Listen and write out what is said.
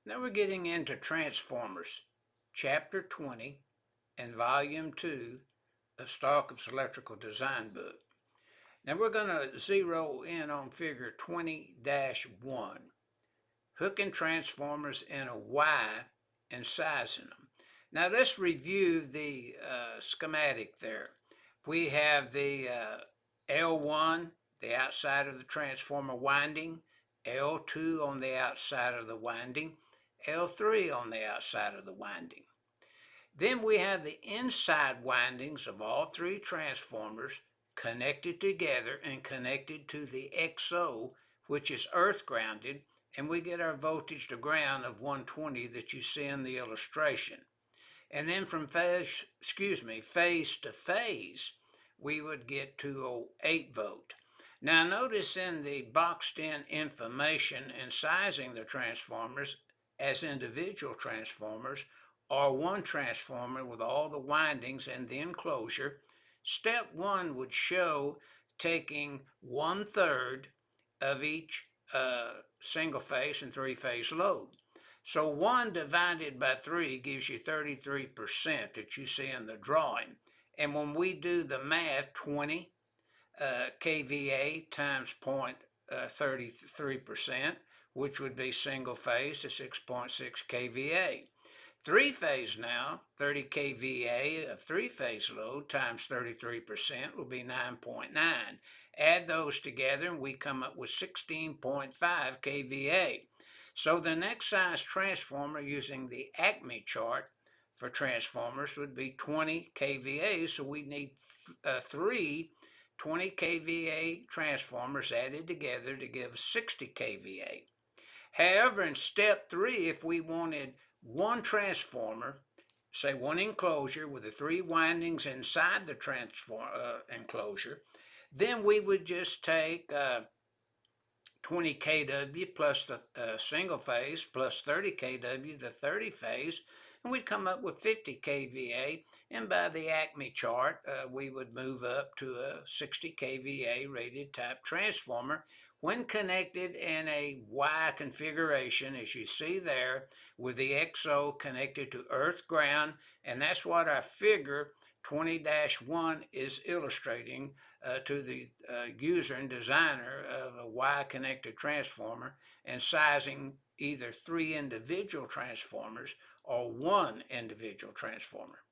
Now we're getting into Transformers, Chapter 20 and Volume 2 of Stallcup's Electrical Design Book. Now we're going to zero in on Figure 20-1, hooking transformers in a Y and sizing them. Now let's review the schematic there. We have the L1, the outside of the transformer winding, L2 on the outside of the winding, L3 on the outside of the winding. Then we have the inside windings of all three transformers connected together and connected to the XO, which is earth grounded, and we get our voltage to ground of 120 that you see in the illustration. And then from phase to phase, we would get 208 volt. Now notice in the boxed in information and sizing the transformers as individual transformers or one transformer with all the windings and the enclosure, step one would show taking 1/3 of each single phase and three phase load. So 1 divided by 3 gives you 33% that you see in the drawing. And when we do the math, 20 kVA times 0.33%, which would be single phase to 6.6 kVA. Three phase now, 30 kVA of three phase load times 33% will be 9.9. Add those together and we come up with 16.5 kVA. So the next size transformer using the Acme chart for transformers would be 20 kVA, so we need three 20 kVA transformers added together to give 60 kVA. However, in step 3, if we wanted one transformer, say one enclosure with the three windings inside the enclosure, then we would just take 20 kW plus the single phase plus 30 kW, the 30 phase, and we'd come up with 50 kVA. And by the Acme chart, we would move up to a 60 kVA rated type transformer when connected in a Y configuration, as you see there, with the XO connected to earth ground. And that's what our figure 20-1 is illustrating to the user and designer of a Y-connected transformer and sizing either three individual transformers or one individual transformer.